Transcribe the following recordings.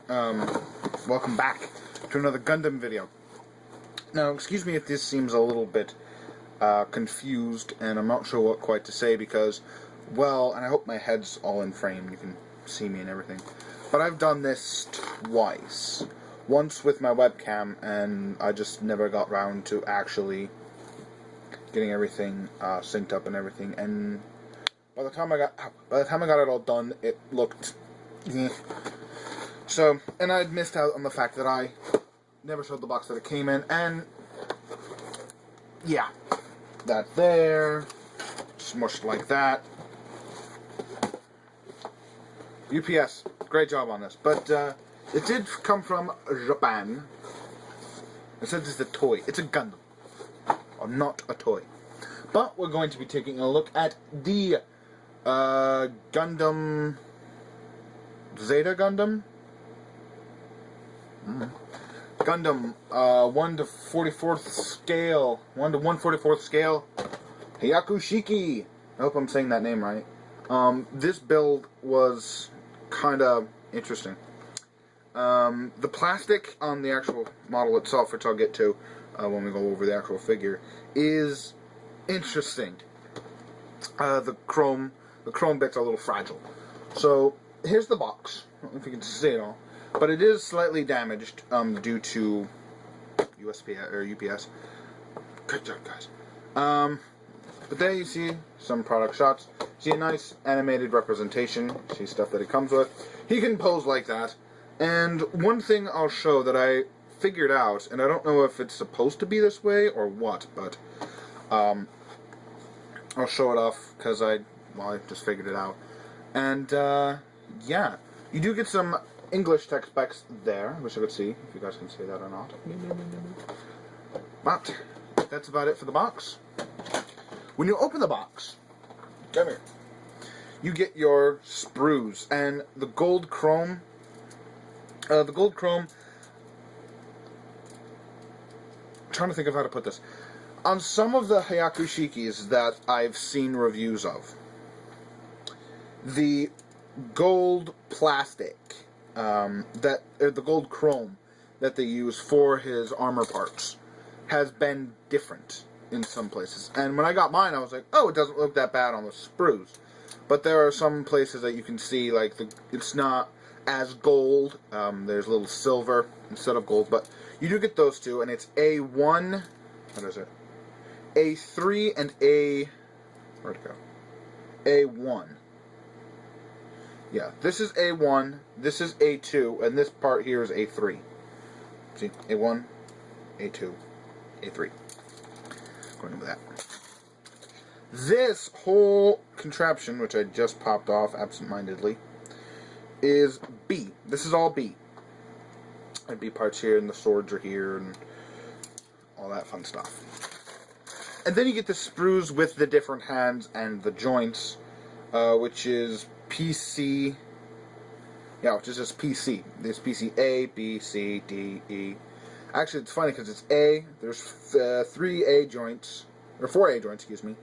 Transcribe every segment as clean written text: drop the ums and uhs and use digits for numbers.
Welcome back to another Gundam video. Now, excuse me if this seems a little bit confused, and I'm not sure what quite to say because, well, and I hope my head's all in frame, you can see me and everything, but I've done this twice. Once with my webcam, and I just never got round to actually getting everything synced up and everything, and by the time I got it all done, it looked so, and I'd missed out on the fact that I never showed the box that it came in, and yeah, that there, smushed like that. UPS, great job on this, but it did come from Japan. It says it's a toy. It's a Gundam, or not a toy. But we're going to be taking a look at the Gundam Zeta Gundam. Gundam 1 to 44th scale. 1 to 1/44th scale. Hyaku Shiki. I hope I'm saying that name right. This build was kind of interesting. The plastic on the actual model itself, which I'll get to when we go over the actual figure, is interesting. The chrome bits are a little fragile. So here's the box. I don't know if you can see it all, but it is slightly damaged due to USPS or UPS. Good job, guys. But there you see some product shots. See a nice animated representation. See stuff that it comes with. He can pose like that. And one thing I'll show that I figured out, and I don't know if it's supposed to be this way or what, but I'll show it off because I just figured it out. And yeah, you do get some English text specs there. I wish I could see if you guys can see that or not. But that's about it for the box. When you open the box, come here, you get your sprues and the gold chrome. I'm trying to think of how to put this. On some of the Hyaku Shikis that I've seen reviews of, the gold plastic, the gold chrome that they use for his armor parts has been different in some places. And when I got mine, I was like, oh, it doesn't look that bad on the sprues. But there are some places that you can see, like, it's not as gold. There's a little silver instead of gold. But you do get those two, and it's A1, what is it? A3 and where'd it go? A1. Yeah, this is A1, this is A2, and this part here is A3. See, A1, A2, A3. Going with that. This whole contraption, which I just popped off absentmindedly, is B. This is all B. And B parts here, and the swords are here, and all that fun stuff. And then you get the sprues with the different hands and the joints, which is PC. Yeah, which is just PC. There's PC A, B, C, D, E. Actually, it's funny because it's A. There's 3 A joints, or 4 A joints, excuse me.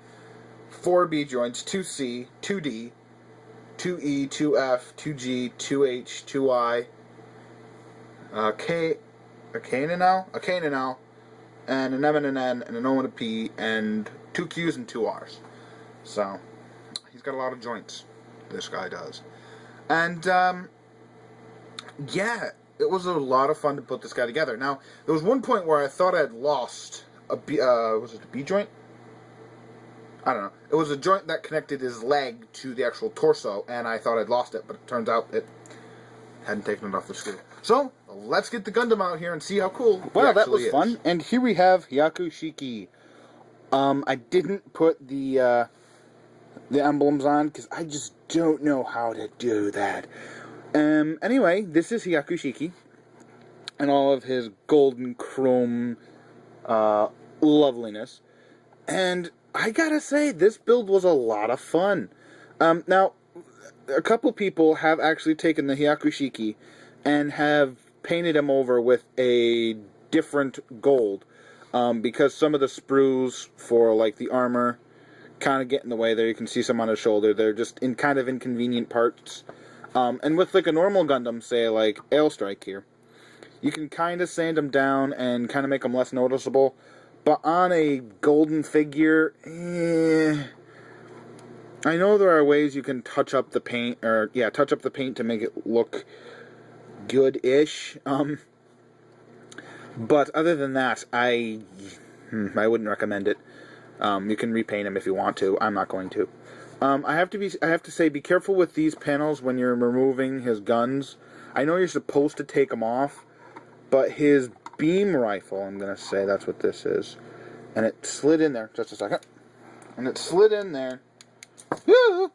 4 B joints, 2 C, 2 D, 2 E, 2 F, 2 G, 2 H, 2 I, a K and an L, and an M and an N, and an O and a P, and 2 Qs and 2 Rs. So, he's got a lot of joints, this guy does. And, yeah, it was a lot of fun to put this guy together. Now, there was one point where I thought I had lost a B, was it a B joint? I don't know. It was a joint that connected his leg to the actual torso, and I thought I'd lost it, but it turns out it hadn't taken it off the screw. So, let's get the Gundam out here and see how cool Wow, that was fun. And here we have Hyaku Shiki. I didn't put the emblems on, because I just don't know how to do that. Anyway, this is Hyaku Shiki, and all of his golden chrome loveliness. And I gotta say, this build was a lot of fun. Now, a couple people have actually taken the Hyaku Shiki and have painted him over with a different gold, because some of the sprues for, like, the armor kind of get in the way there. You can see some on his shoulder. They're just in kind of inconvenient parts. And with like a normal Gundam, say like Ailstrike here, you can kind of sand them down and kind of make them less noticeable. But on a golden figure, I know there are ways you can touch up the paint, touch up the paint to make it look good-ish. But other than that, I wouldn't recommend it. You can repaint him if you want to. I'm not going to. I have to say, be careful with these panels when you're removing his guns. I know you're supposed to take them off, but his beam rifle, I'm gonna say that's what this is, and it slid in there. Just a second, and it slid in there. I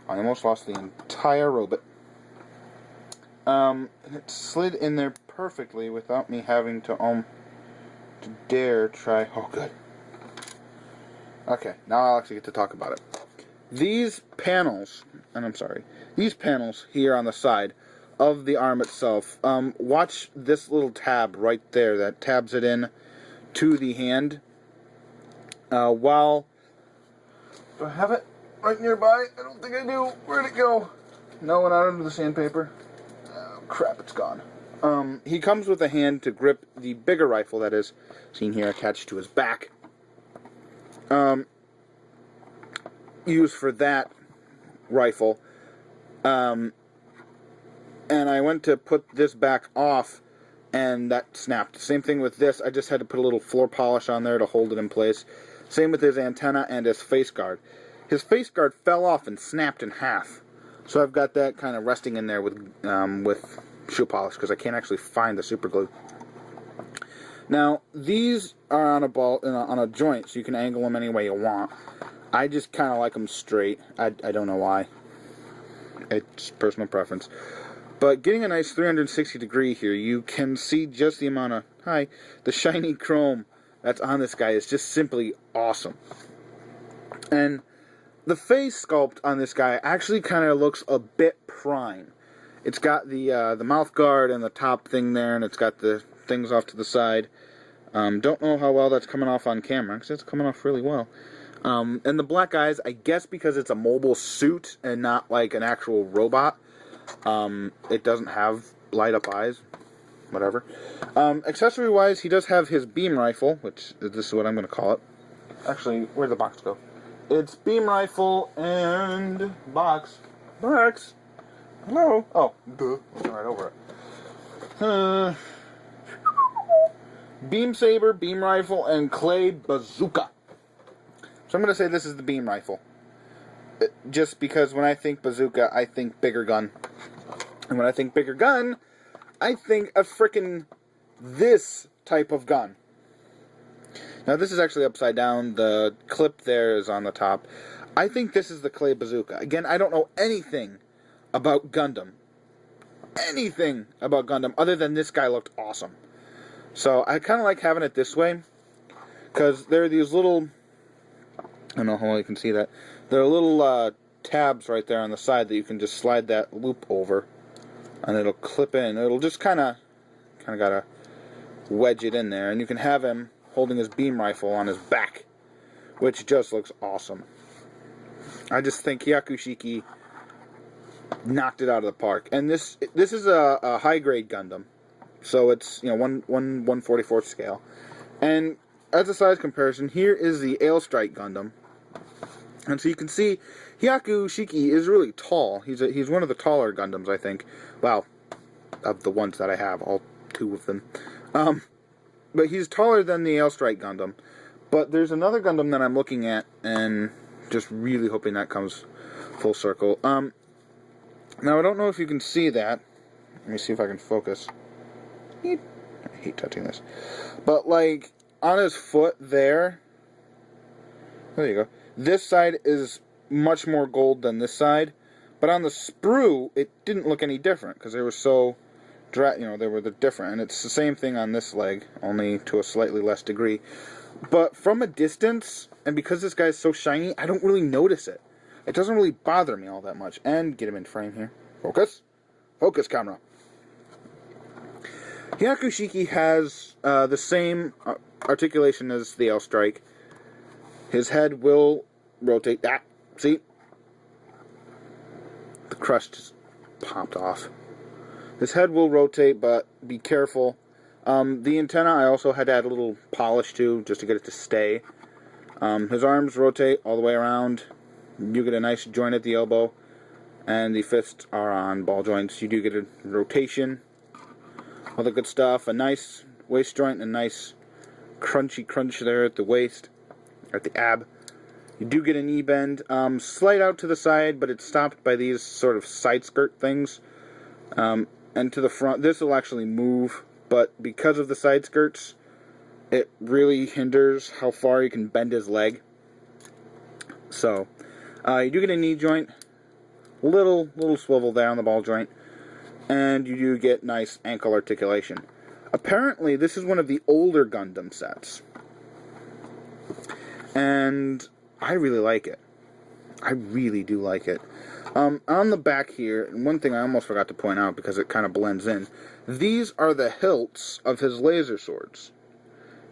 almost lost the entire robot. And it slid in there perfectly without me having to dare try. Oh, good. Okay, now I'll actually get to talk about it. These panels here on the side of the arm itself, watch this little tab right there that tabs it in to the hand. Do I have it right nearby? I don't think I do. Where'd it go? No, went out under the sandpaper. Oh, crap, it's gone. He comes with a hand to grip the bigger rifle that is seen here attached to his back. Used for that rifle. And I went to put this back off, and that snapped. Same thing with this. I just had to put a little floor polish on there to hold it in place. Same with his antenna and his face guard. His face guard fell off and snapped in half. So I've got that kind of resting in there with shoe polish because I can't actually find the super glue. Now these are on a joint, so you can angle them any way you want. I just kind of like them straight. I don't know why. It's personal preference. But getting a nice 360 degree here, you can see just the amount of the shiny chrome that's on this guy is just simply awesome. And the face sculpt on this guy actually kind of looks a bit prime. It's got the mouth guard and the top thing there, and it's got the things off to the side. Don't know how well that's coming off on camera, because it's coming off really well. And the black eyes, I guess because it's a mobile suit and not like an actual robot, it doesn't have light up eyes. Whatever. Accessory-wise, he does have his beam rifle, which this is what I'm going to call it. Actually, where'd the box go? It's beam rifle and box. Box. Hello. Oh, duh. Went right over it. Beam saber, beam rifle, and clay bazooka. So I'm going to say this is the beam rifle. Just because when I think bazooka, I think bigger gun. And when I think bigger gun, I think a frickin' this type of gun. Now this is actually upside down. The clip there is on the top. I think this is the clay bazooka. Again, I don't know anything about Gundam. Anything about Gundam other than this guy looked awesome. So I kind of like having it this way. Because there are these little... I don't know how well you can see that. There are little tabs right there on the side that you can just slide that loop over. And it'll clip in. It'll just kind of gotta wedge it in there. And you can have him holding his beam rifle on his back, which just looks awesome. I just think Hyaku Shiki knocked it out of the park. And this is a high grade Gundam, so it's 1/44 scale. And as a size comparison, here is the Ailstrike Gundam, and so you can see Hyaku Shiki is really tall. He's one of the taller Gundams, I think. Well, of the ones that I have, all two of them. But he's taller than the Ailstrike Gundam. But there's another Gundam that I'm looking at, and just really hoping that comes full circle. Now, I don't know if you can see that. Let me see if I can focus. I hate touching this. But, like, on his foot there you go. This side is much more gold than this side. But on the sprue, it didn't look any different, because they were so... they were different, and it's the same thing on this leg, only to a slightly less degree. But from a distance, and because this guy's so shiny, I don't really notice it. It doesn't really bother me all that much. And get him in frame here. Focus. Focus, camera. Hyaku Shiki has the same articulation as the Ailstrike. His head will rotate. See? the crust just popped off. This head will rotate, but be careful. The antenna I also had to add a little polish to, just to get it to stay. His arms rotate all the way around. You get a nice joint at the elbow. And the fists are on ball joints. You do get a rotation. All the good stuff. A nice waist joint, a nice crunchy crunch there at the waist, at the ab. You do get a knee bend. Slight out to the side, but it's stopped by these sort of side skirt things. And to the front, this will actually move, but because of the side skirts, it really hinders how far you can bend his leg. So, you do get a knee joint. Little swivel there on the ball joint, and you do get nice ankle articulation. Apparently, this is one of the older Gundam sets, and I really like it. I really do like it. On the back here, and one thing I almost forgot to point out because it kind of blends in, these are the hilts of his laser swords,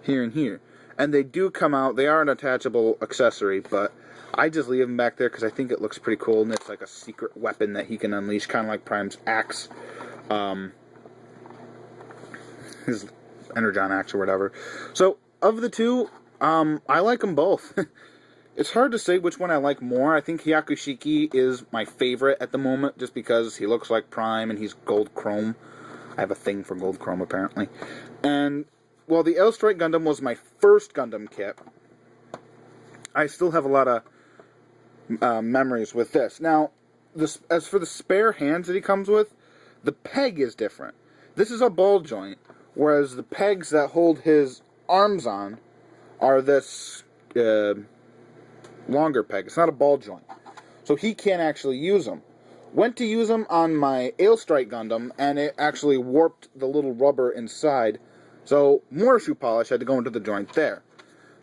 here and here, and they do come out. They are an attachable accessory, but I just leave them back there because I think it looks pretty cool, and it's like a secret weapon that he can unleash, kind of like Prime's axe, his Energon axe or whatever. So, of the two, I like them both. It's hard to say which one I like more. I think Hyaku Shiki is my favorite at the moment, just because he looks like Prime and he's gold chrome. I have a thing for gold chrome, apparently. And, well, the L Strike Gundam was my first Gundam kit. I still have a lot of memories with this. Now, as for the spare hands that he comes with, the peg is different. This is a ball joint, whereas the pegs that hold his arms on are this longer peg. It's not a ball joint. So he can't actually use them. Went to use them on my Ale Strike Gundam, and it actually warped the little rubber inside. So more shoe polish had to go into the joint there.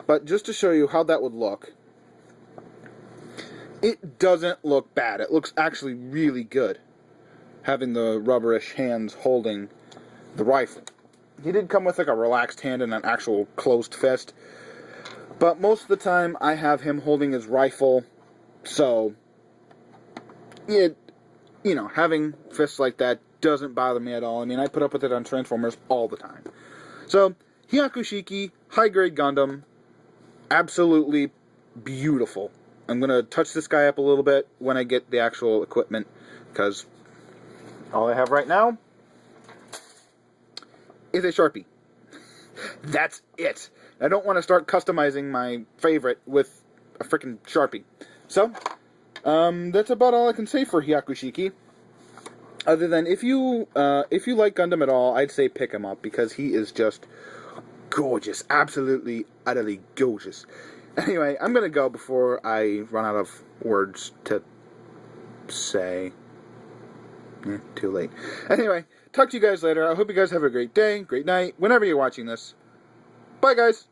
But just to show you how that would look, it doesn't look bad. It looks actually really good, having the rubberish hands holding the rifle. He did come with like a relaxed hand and an actual closed fist, but most of the time I have him holding his rifle, so having fists like that doesn't bother me at all. I mean, I put up with it on Transformers all the time. So, Hyaku Shiki, high-grade Gundam, absolutely beautiful. I'm going to touch this guy up a little bit when I get the actual equipment, because all I have right now is a Sharpie. That's it. I don't want to start customizing my favorite with a freaking Sharpie. So, that's about all I can say for Hyaku Shiki. Other than, if you like Gundam at all, I'd say pick him up, because he is just gorgeous. Absolutely, utterly gorgeous. Anyway, I'm going to go before I run out of words to say. Too late. Anyway, talk to you guys later. I hope you guys have a great day, great night, whenever you're watching this. Bye, guys.